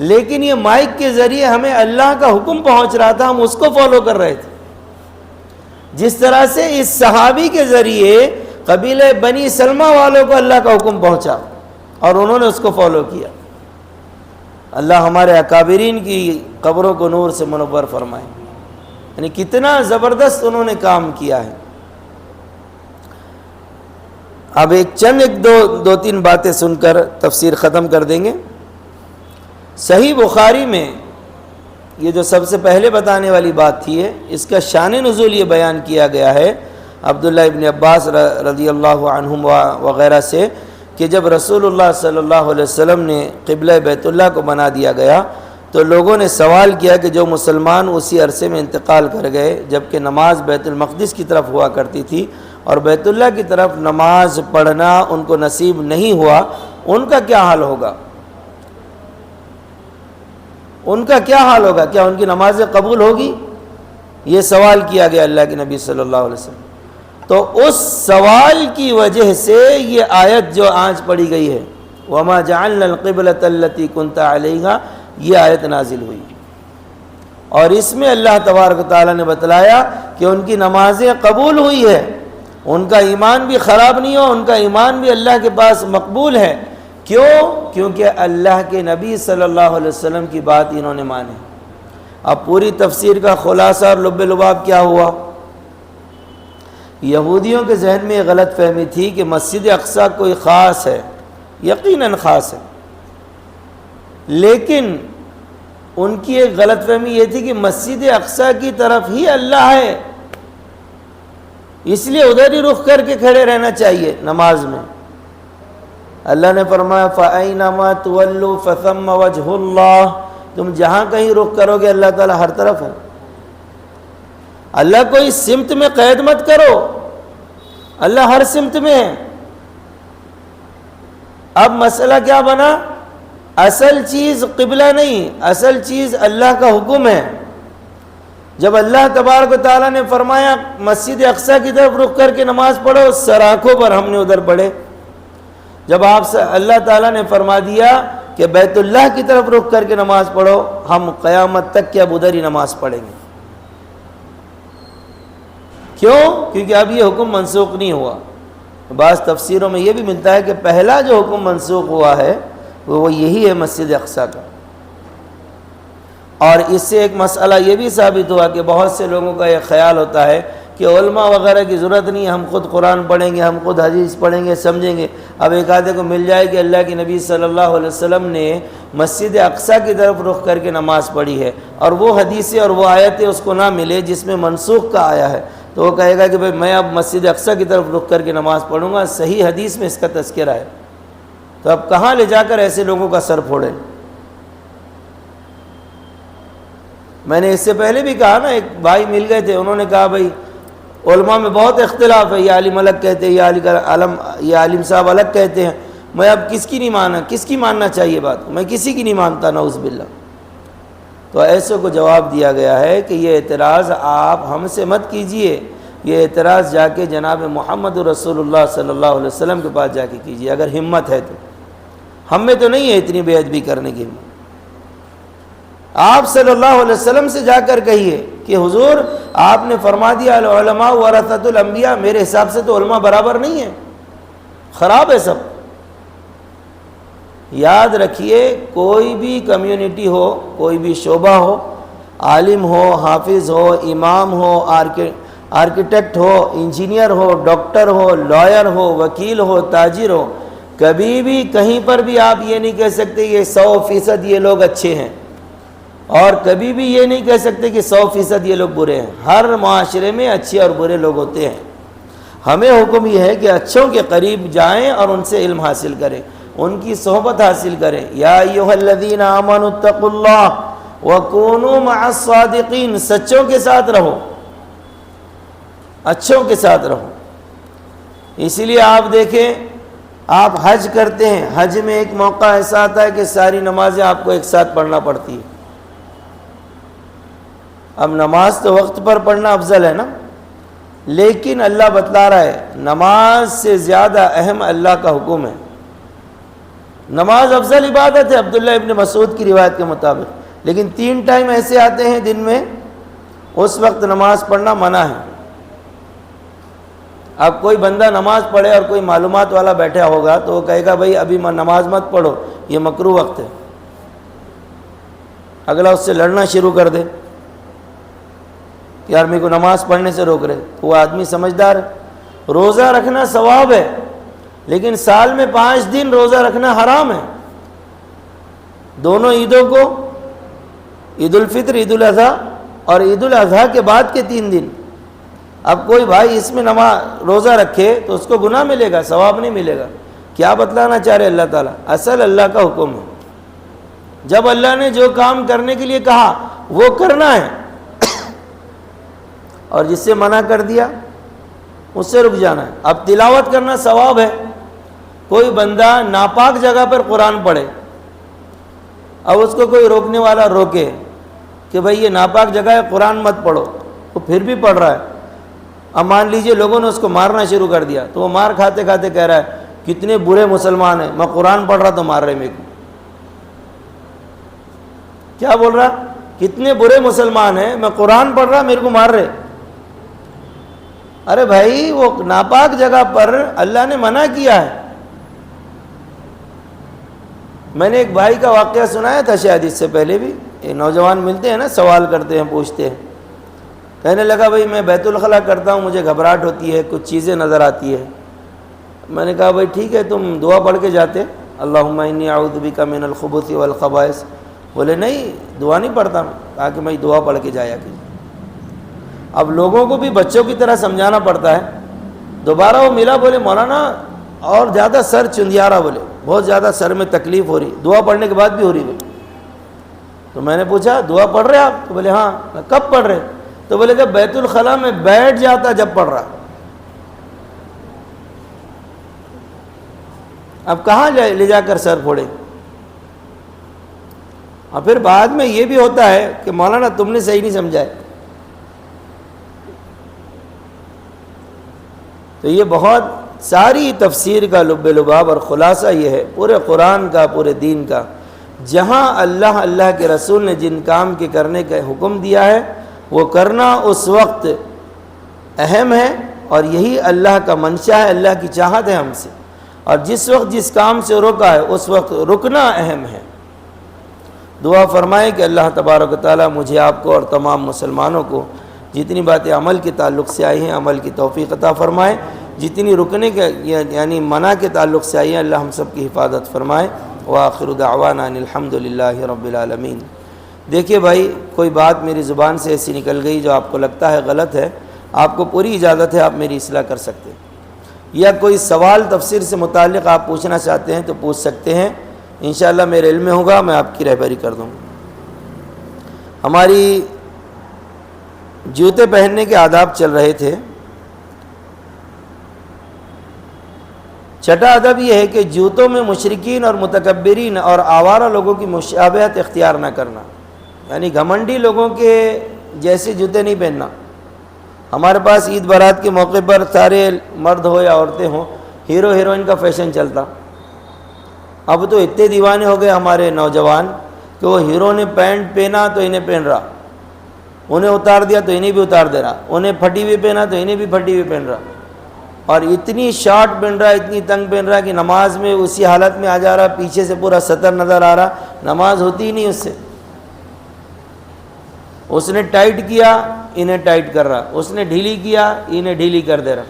لیکن یہ مائک کے ذریعے ہمیں اللہ کا حکم پہنچ رہا تھا، ہم اس کو فالو کر رہے تھے. جس طرح سے اس صحابی کے ذریعے قبیلہ بنی سلمہ والوں کو اللہ کا حکم پہنچا اور انہوں نے اس کو فالو کیا. اللہ ہمارے اکابرین کی قبروں کو نور سے منور فرمائے. یعنی کتنا زبردست انہوں نے کام کیا ہے. اب دو تین باتیں سن کر تفسیر ختم کر دیں گے. صحیح بخاری میں یہ جو سب سے پہلے بتانے والی بات تھی ہے، اس کا شان نزول یہ بیان کیا گیا ہے عبداللہ ابن عباس رضی اللہ عنہم وغیرہ سے کہ جب رسول اللہ صلی اللہ علیہ وسلم نے قبلہ بیت اللہ کو بنا دیا گیا تو لوگوں نے سوال کیا کہ جو مسلمان اسی عرصے میں انتقال کر گئے جبکہ نماز بیت المقدس کی طرف ہوا کرتی تھی اور بیت اللہ کی طرف نماز پڑھنا ان کو نصیب نہیں ہوا، ان کا کیا حال ہوگا؟ ان کا کیا حال ہوگا؟ کیا ان کی نمازیں قبول ہوگی؟ یہ سوال کیا گیا اللہ کے نبی صلی اللہ علیہ وسلم. تو اس سوال کی وجہ سے یہ آیت جو آج پڑھی گئی ہے وَمَا جَعَلْنَا الْقِبْلَةَ الَّتِي كُنْتَ عَلَيْهَا، یہ آیت نازل ہوئی اور اس میں اللہ تبارک و تعالیٰ نے بتلایا کہ ان کی نمازیں قبول ہوئی ہے، ان کا ایمان بھی خراب نہیں ہو، ان کا ایمان بھی اللہ کے پاس مقبول ہے. کیوں؟ کیونکہ اللہ کے نبی صلی اللہ علیہ وسلم کی بات انہوں نے مانی. اب پوری تفسیر کا خلاصہ اور لب لباب کیا ہوا؟ یہودیوں کے ذہن میں یہ غلط فہمی تھی کہ مسجد اقصیٰ کوئی خاص ہے، یقیناً خاص ہے، لیکن ان کی ایک غلط فہمی یہ تھی کہ مسجد اقصیٰ کی طرف ہی اللہ ہے، اس لیے ادھر ہی رخ کر کے کھڑے رہنا چاہیے نماز میں. اللہ نے فرمایا فَأَيْنَمَا تُوَلُّوا فَثَمَّ وَجْهُ اللَّهِ، تم جہاں کہیں رخ کرو گے اللہ تعالیٰ ہر طرف ہے. اللہ کوئی سمت میں قید مت کرو، اللہ ہر سمت میں ہے. اب مسئلہ کیا بنا؟ اصل چیز قبلہ نہیں، اصل چیز اللہ کا حکم ہے. جب اللہ تبارک و تعالیٰ نے فرمایا مسجد اقصیٰ کی طرف رخ کر کے نماز پڑھو، سراخوں پر ہم نے ادھر پڑھے. جب آپ سے اللہ تعالیٰ نے فرما دیا کہ بیت اللہ کی طرف رخ کر کے نماز پڑھو، ہم قیامت تک کہ اب ادھر ہی نماز پڑھیں گے. کیوں؟ کیونکہ اب یہ حکم منسوخ نہیں ہوا. بعض تفسیروں میں یہ بھی ملتا ہے کہ پہلا جو حکم منسوخ ہوا ہے وہ یہی ہے مسجد اقصیٰ کا. اور اس سے ایک مسئلہ یہ بھی ثابت ہوا کہ بہت سے لوگوں کا یہ خیال ہوتا ہے کہ علماء وغیرہ کی ضرورت نہیں، ہم خود قرآن پڑھیں گے، ہم خود حدیث پڑھیں گے، سمجھیں گے. اب ایک آدھے کو مل جائے کہ اللہ کے نبی صلی اللہ علیہ وسلم نے مسجد اقصیٰ کی طرف رخ کر کے نماز پڑھی ہے اور وہ حدیثیں اور وہ آیتیں اس کو نہ ملے جس میں منسوخ کا آیا ہے، تو وہ کہے گا کہ بھئی میں اب مسجد اقصیٰ کی طرف رخ کر کے نماز پڑھوں گا، صحیح حدیث میں اس کا تذکرہ ہے. تو اب کہاں لے جا کر ایسے لوگوں کا سر پھوڑے؟ میں نے اس سے پہلے بھی کہا نا، ایک بھائی مل گئے تھے، انہوں نے کہا بھئی علماء میں بہت اختلاف ہے، یہ عالم الگ کہتے ہیں، یہ عالم صاحب الگ کہتے ہیں، میں اب کس کی نہیں مانا، کس کی ماننا چاہیے بات؟ میں کسی کی نہیں مانتا، نعوذ باللہ. تو ایسے کو جواب دیا گیا ہے کہ یہ اعتراض آپ ہم سے مت کیجئے، یہ اعتراض جا کے جناب محمد رسول اللہ صلی اللہ علیہ وسلم کے پاس جا کے کیجئے اگر ہمت ہے تو. ہم میں تو نہیں ہے اتنی بے ادبی کرنے کی ہمت. آپ صلی اللہ علیہ وسلم سے جا کر کہیے کہ حضور آپ نے فرما دیا العلماء ورثۃ الانبیاء، میرے حساب سے تو علماء برابر نہیں ہیں، خراب ہے سب. یاد رکھیے کوئی بھی کمیونٹی ہو، کوئی بھی شعبہ ہو، عالم ہو، حافظ ہو، امام ہو، آرکیٹیکٹ ہو، انجینئر ہو، ڈاکٹر ہو، لائر ہو، وکیل ہو، تاجر ہو، کبھی بھی کہیں پر بھی آپ یہ نہیں کہہ سکتے کہ 100% یہ لوگ اچھے ہیں، اور کبھی بھی یہ نہیں کہہ سکتے کہ 100% یہ لوگ برے ہیں. ہر معاشرے میں اچھے اور برے لوگ ہوتے ہیں. ہمیں حکم یہ ہے کہ اچھوں کے قریب جائیں اور ان سے علم حاصل کریں، ان کی صحبت حاصل کریں. یا ایھا الذین آمنوا اتقوا اللہ وکونوا مع الصادقین، سچوں کے ساتھ رہو، اچھوں کے ساتھ رہو. اسی لیے آپ دیکھیں، آپ حج کرتے ہیں، حج میں ایک موقع ایسا آتا ہے کہ ساری نمازیں آپ کو ایک ساتھ پڑھنا پڑتی ہے. اب نماز تو وقت پر پڑھنا افضل ہے نا، لیکن اللہ بتلا رہا ہے نماز سے زیادہ اہم اللہ کا حکم ہے. نماز افضل عبادت ہے عبداللہ ابن مسعود کی روایت کے مطابق، لیکن 3 ٹائم ایسے آتے ہیں دن میں، اس وقت نماز پڑھنا منع ہے۔ اب کوئی بندہ نماز پڑھے اور کوئی معلومات والا بیٹھا ہوگا تو وہ کہے گا بھائی ابھی نماز مت پڑھو، یہ مکروہ وقت ہے، اگلا اس سے لڑنا شروع کر دے کہ یار میرے کو نماز پڑھنے سے روک رہے، تو وہ آدمی سمجھدار ہے۔ روزہ رکھنا ثواب ہے، لیکن سال میں 5 دن روزہ رکھنا حرام ہے، دونوں عیدوں کو، عید الفطر، عید الاضحیٰ اور عید الاضحیٰ کے بعد کے 3 دن۔ اب کوئی بھائی اس میں روزہ رکھے تو اس کو گناہ ملے گا، ثواب نہیں ملے گا۔ کیا بتلانا چاہ رہے اللہ تعالیٰ؟ اصل اللہ کا حکم ہے، جب اللہ نے جو کام کرنے کے لیے کہا وہ کرنا ہے، اور جس سے منع کر دیا اس سے رک جانا ہے۔ اب تلاوت کرنا ثواب ہے، کوئی بندہ ناپاک جگہ پر قرآن پڑھے، اب اس کو کوئی روکنے والا روکے کہ بھئی یہ ناپاک جگہ ہے قرآن مت پڑھو، وہ پھر بھی پڑھ رہا ہے، اب مان لیجئے لوگوں نے اس کو مارنا شروع کر دیا تو وہ مار کھاتے کھاتے کہہ رہا ہے کتنے برے مسلمان ہیں، میں قرآن پڑھ رہا تو مار رہے میرے کو۔ کیا بول رہا؟ کتنے برے مسلمان ہیں، میں قرآن پڑھ رہا میرے کو مار رہے۔ ارے بھائی وہ ناپاک جگہ پر اللہ نے منع کیا ہے۔ میں نے ایک بھائی کا واقعہ سنایا تھا شاید اس سے پہلے بھی، یہ نوجوان ملتے ہیں نا، سوال کرتے ہیں، پوچھتے ہیں، کہنے لگا بھائی میں بیت الخلاء کرتا ہوں، مجھے گھبراہٹ ہوتی ہے، کچھ چیزیں نظر آتی ہے۔ میں نے کہا بھائی ٹھیک ہے، تم دعا پڑھ کے جاتے، اللہم انی اعوذ بک من الخبث والخبائث؟ بولے نہیں، دعا نہیں پڑھتا میں، کہا کہ میں دعا پڑھ کے جایا کہ۔ اب لوگوں کو بھی بچوں کی طرح سمجھانا پڑتا ہے۔ دوبارہ وہ ملا، بولے مولانا اور زیادہ سر چندیارا، بولے بہت زیادہ سر میں تکلیف ہو رہی، دعا پڑھنے کے بعد بھی ہو رہی بولے۔ تو میں نے پوچھا دعا پڑھ رہے آپ؟ تو بولے ہاں۔ کب پڑھ رہے؟ تو بولے کہ بیت الخلاء میں بیٹھ جاتا جب پڑھ رہا۔ اب کہاں لے جا کر سر پھوڑے؟ اور پھر بعد میں یہ بھی ہوتا ہے کہ مولانا تم نے صحیح نہیں سمجھا ہے۔ تو یہ بہت ساری تفسیر کا لب لباب اور خلاصہ یہ ہے پورے قرآن کا، پورے دین کا، جہاں اللہ کے رسول نے جن کام کے کرنے کا حکم دیا ہے وہ کرنا اس وقت اہم ہے، اور یہی اللہ کا منشا ہے، اللہ کی چاہت ہے ہم سے، اور جس وقت جس کام سے روکا ہے اس وقت رکنا اہم ہے۔ دعا فرمائے کہ اللہ تبارک و تعالیٰ مجھے، آپ کو اور تمام مسلمانوں کو جتنی باتیں عمل کے تعلق سے آئی ہیں عمل کی توفیق عطا فرمائے، جتنی رکنے کے یعنی منع کے تعلق سے آئی ہیں اللہ ہم سب کی حفاظت فرمائے۔ وآخر دعوانا ان الحمد للہ رب العالمین۔ دیکھیے بھائی، کوئی بات میری زبان سے ایسی نکل گئی جو آپ کو لگتا ہے غلط ہے، آپ کو پوری اجازت ہے، آپ میری اصلاح کر سکتے ہیں، یا کوئی سوال تفسیر سے متعلق آپ پوچھنا چاہتے ہیں تو پوچھ سکتے ہیں، انشاءاللہ میرے علم میں ہوگا میں آپ کی رہبری کر دوں گا۔ ہماری جوتے پہننے کے آداب چل رہے تھے۔ چھٹا ادب یہ ہے کہ جوتوں میں مشرکین اور متکبرین اور آوارہ لوگوں کی مشابہت اختیار نہ کرنا، یعنی گھمنڈی لوگوں کے جیسے جوتے نہیں پہننا۔ ہمارے پاس عید برات کے موقع پر سارے مرد ہو یا عورتیں ہوں، ہیرو ہیروئن کا فیشن چلتا۔ اب تو اتنے دیوانے ہو گئے ہمارے نوجوان کہ وہ ہیرو نے پینٹ پہنا تو انہیں پہن رہا، انہیں اتار دیا تو انہیں بھی اتار دے رہا، انہیں پھٹی ہوئی پہنا تو انہیں بھی پھٹی ہوئی پہن رہا، اور اتنی شارٹ پہن رہا، اتنی تنگ پہن رہا کہ نماز میں اسی حالت میں آ جا رہا، پیچھے سے پورا سطر نظر آ رہا، نماز ہوتی ہی نہیں اس سے۔ اس نے ٹائٹ کیا انہیں ٹائٹ کر رہا، اس نے ڈھیلی کیا انہیں ڈھیلی کر دے رہا۔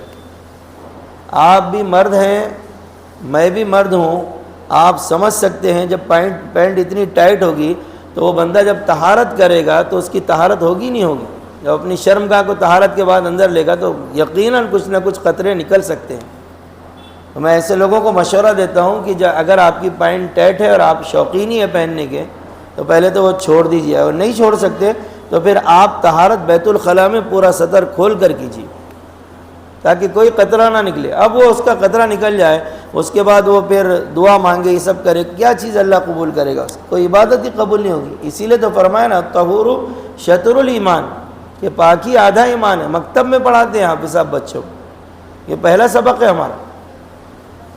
آپ بھی مرد ہیں، میں بھی مرد ہوں، آپ سمجھ سکتے ہیں جب پینٹ اتنی ٹائٹ ہوگی تو وہ بندہ جب طہارت کرے گا تو اس کی طہارت ہوگی نہیں ہوگی، جب اپنی شرمگاہ کو طہارت کے بعد اندر لے گا تو یقیناً کچھ نہ کچھ قطرے نکل سکتے ہیں۔ تو میں ایسے لوگوں کو مشورہ دیتا ہوں کہ اگر آپ کی پینٹ ٹائٹ ہے اور آپ شوقین ہی ہے پہننے کے تو پہلے تو وہ چھوڑ دیجیے، اور نہیں چھوڑ سکتے تو پھر آپ طہارت بیت الخلاء میں پورا سطر کھول کر کیجیے تاکہ کوئی قطرہ نہ نکلے۔ اب وہ اس کا قطرہ نکل جائے اس کے بعد وہ پھر دعا مانگے، یہ سب کرے، کیا چیز اللہ قبول کرے گا؟ کوئی عبادت ہی قبول نہیں ہوگی۔ اسی لیے تو فرمایا نا طہور شطر الایمان، کہ پاکی آدھا ایمان ہے۔ مکتب میں پڑھاتے ہیں حافظ صاحب بچوں کو، یہ پہلا سبق ہے ہمارا۔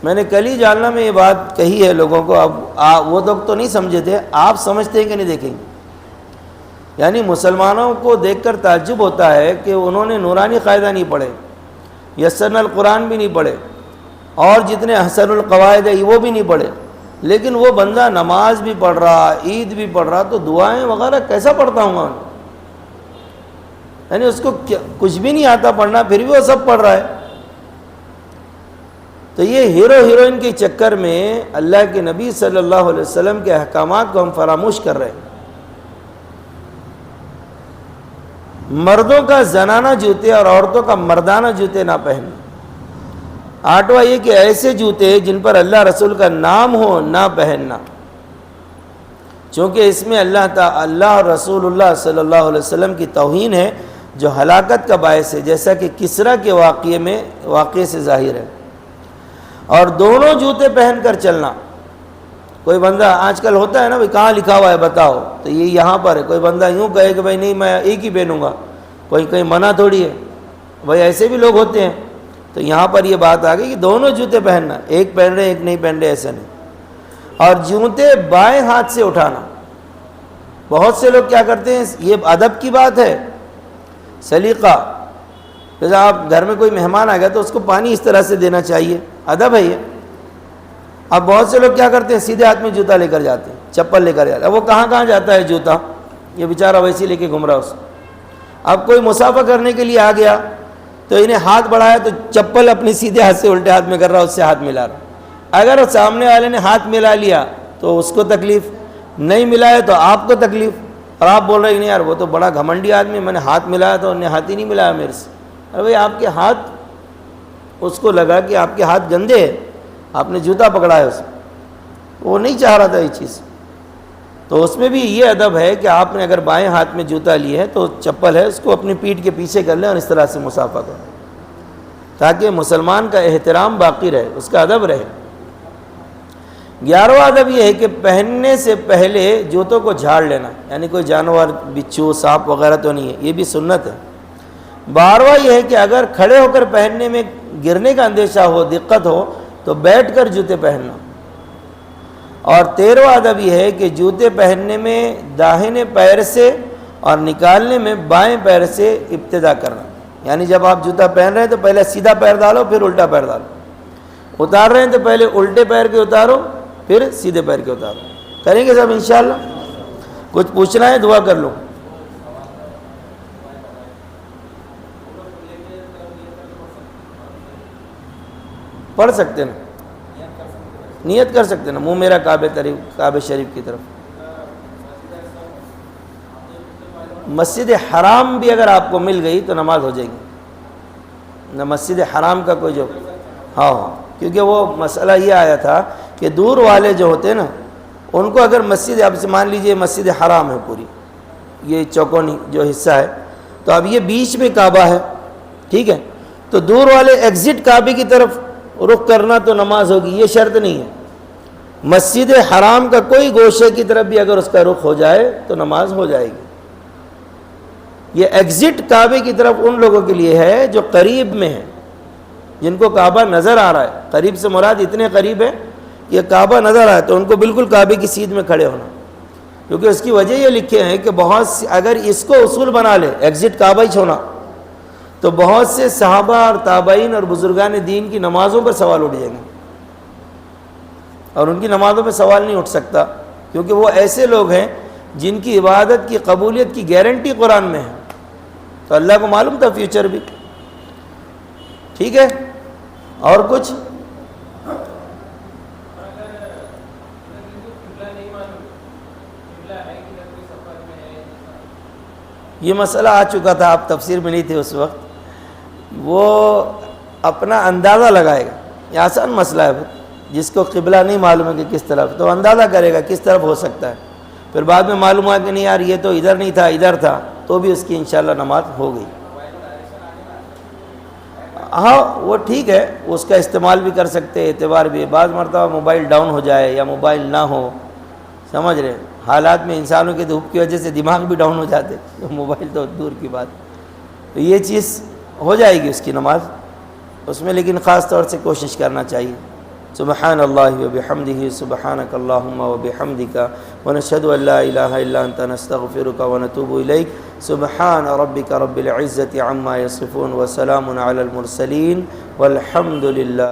میں نے کل ہی جالنا میں یہ بات کہی ہے لوگوں کو، اب وہ لوگ تو نہیں سمجھے تھے، آپ سمجھتے ہیں کہ نہیں دیکھیں گے۔ یعنی مسلمانوں کو دیکھ کر تعجب ہوتا ہے کہ انہوں نے نورانی قاعدہ نہیں پڑھے، یسرنا القرآن بھی نہیں پڑھے، اور جتنے حسن القواعد ہے وہ بھی نہیں پڑھے، لیکن وہ بندہ نماز بھی پڑھ رہا، عید بھی پڑھ رہا، تو دعائیں وغیرہ کیسا پڑھتا ہوں گا؟ یعنی اس کو کچھ بھی نہیں آتا پڑھنا، پھر بھی وہ سب پڑھ رہا ہے۔ تو یہ ہیرو ہیروئن کے چکر میں اللہ کے نبی صلی اللہ علیہ وسلم کے احکامات کو ہم فراموش کر رہے ہیں۔ مردوں کا زنانہ جوتے اور عورتوں کا مردانہ جوتے نہ پہننا۔ آٹھواں یہ کہ ایسے جوتے جن پر اللہ رسول کا نام ہو نہ پہننا، چونکہ اس میں اللہ اور رسول اللہ صلی اللہ علیہ وسلم کی توہین ہے جو ہلاکت کا باعث ہے، جیسا کہ کسرا کے واقعے سے ظاہر ہے۔ اور دونوں جوتے پہن کر چلنا۔ کوئی بندہ آج کل ہوتا ہے نا، بھائی کہاں لکھا ہوا ہے بتاؤ، تو یہ یہاں پر ہے۔ کوئی بندہ یوں کہے کہ بھائی نہیں میں ایک ہی پہنوں گا، کوئی کہیں منع تھوڑی ہے بھائی، ایسے بھی لوگ ہوتے ہیں۔ تو یہاں پر یہ بات آ گئی کہ دونوں جوتے پہننا، ایک پہن رہے ایک نہیں پہن رہے، ایسا نہیں۔ اور جوتے بائیں ہاتھ سے اٹھانا۔ بہت سے لوگ کیا کرتے ہیں، یہ ادب کی بات ہے، سلیقہ۔ جیسے آپ گھر میں کوئی مہمان آ گیا تو اس کو پانی اس طرح سے دینا چاہیے، ادب ہے یہ۔ اب بہت سے لوگ کیا کرتے ہیں، سیدھے ہاتھ میں جوتا لے کر جاتے ہیں، چپل لے کر جاتے ہیں۔ اب وہ کہاں کہاں جاتا ہے جوتا، یہ بیچارہ ویسے لے کے گھوم رہا اس۔ اب کوئی مسافہ کرنے کے لیے آ گیا تو انہیں ہاتھ بڑھایا تو چپل اپنے سیدھے ہاتھ سے الٹے ہاتھ میں کر رہا، اس سے ہاتھ ملا رہا۔ اگر سامنے والے نے ہاتھ ملا لیا تو اس کو تکلیف، نہیں ملایا تو آپ کو تکلیف، اور آپ بول رہے ہیں نہیں یار وہ تو بڑا گھمنڈی آدمی، میں نے ہاتھ ملایا تو انہوں نے ہاتھ ہی نہیں ملایا میرے سے۔ ارے بھائی آپ کے ہاتھ، اس کو لگا کہ آپ کے ہاتھ گندے ہیں، آپ نے جوتا پکڑا ہے اس میں، وہ نہیں چاہ رہا تھا یہ چیز۔ تو اس میں بھی یہ ادب ہے کہ آپ نے اگر بائیں ہاتھ میں جوتا لی ہے تو چپل ہے اس کو اپنی پیٹھ کے پیچھے کر لیں اور اس طرح سے مسافہ کریں، تاکہ مسلمان کا احترام باقی رہے، اس کا ادب رہے۔ 11واں ادب یہ ہے کہ پہننے سے پہلے جوتوں کو جھاڑ لینا، یعنی کوئی جانور، بچھو، سانپ وغیرہ تو نہیں ہے، یہ بھی سنت ہے۔ 12واں یہ ہے کہ اگر کھڑے ہو کر پہننے میں گرنے کا اندیشہ ہو، دقت ہو، تو بیٹھ کر جوتے پہننا۔ اور 13واں ادب یہ ہے کہ جوتے پہننے میں داہنے پیر سے اور نکالنے میں بائیں پیر سے ابتدا کرنا، یعنی جب آپ جوتا پہن رہے ہیں تو پہلے سیدھا پیر ڈالو پھر الٹا پیر ڈالو، اتار رہے ہیں تو پہلے الٹے پیر کے اتارو پھر سیدھے پیر کے اتارو۔ کریں گے سب انشاءاللہ؟ کچھ پوچھنا ہے دعا کر لو۔ پڑھ سکتے نا، نیت کر سکتے نا، منہ میرا کعبہ شریف کی طرف۔ مسجد حرام بھی اگر آپ کو مل گئی تو نماز ہو جائے گی نہ، مسجد حرام کا کوئی جو ہاں، کیونکہ وہ مسئلہ یہ آیا تھا کہ دور والے جو ہوتے ہیں نا ان کو اگر مسجد، آپ سے مان لیجئے مسجد حرام ہے پوری، یہ چوکونی جو حصہ ہے، تو اب یہ بیچ میں کعبہ ہے، ٹھیک ہے، تو دور والے ایگزٹ کعبے کی طرف رخ کرنا تو نماز ہوگی، یہ شرط نہیں ہے۔ مسجد حرام کا کوئی گوشے کی طرف بھی اگر اس کا رخ ہو جائے تو نماز ہو جائے گی۔ یہ ایگزٹ کعبے کی طرف ان لوگوں کے لیے ہے جو قریب میں ہیں، جن کو کعبہ نظر آ رہا ہے، قریب سے مراد اتنے قریب ہے کہ کعبہ نظر آئے تو ان کو بالکل کعبے کی سیدھ میں کھڑے ہونا، کیونکہ اس کی وجہ یہ لکھے ہیں کہ بہت سی اگر اس کو اصول بنا لے ایگزٹ کعبہ ہی چھونا تو بہت سے صحابہ اور تابعین اور بزرگان دین کی نمازوں پر سوال اٹھ جائیں گے، اور ان کی نمازوں پہ سوال نہیں اٹھ سکتا، کیونکہ وہ ایسے لوگ ہیں جن کی عبادت کی قبولیت کی گارنٹی قرآن میں ہے، تو اللہ کو معلوم تھا فیوچر بھی، ٹھیک ہے۔ اور کچھ یہ مسئلہ آ چکا تھا، آپ تفسیر میں نہیں تھے اس وقت، وہ اپنا اندازہ لگائے گا، یہ آسان مسئلہ ہے، جس کو قبلہ نہیں معلوم ہے کہ کس طرف، تو اندازہ کرے گا کس طرف ہو سکتا ہے، پھر بعد میں معلوم ہوا کہ نہیں یار یہ تو ادھر نہیں تھا ادھر تھا، تو بھی اس کی انشاءاللہ نماز ہو گئی۔ ہاں وہ ٹھیک ہے، اس کا استعمال بھی کر سکتے، اعتبار بھی ہے، بعض مرتبہ موبائل ڈاؤن ہو جائے یا موبائل نہ ہو، سمجھ رہے حالات میں انسانوں کے دھوپ کی وجہ سے دماغ بھی ڈاؤن ہو جاتے، موبائل تو دور کی بات، تو یہ چیز ہو جائے گی اس کی نماز اس میں، لیکن خاص طور سے کوشش کرنا چاہیے۔ سبحان اللہ وبحمدہ سبحانک اللہم وبحمدک ونشہد ان لا الہ الا انت نستغفرک ونتوب الیک سبحان ربک رب العزة عما یصفون وسلام علی المرسلین والحمد للہ.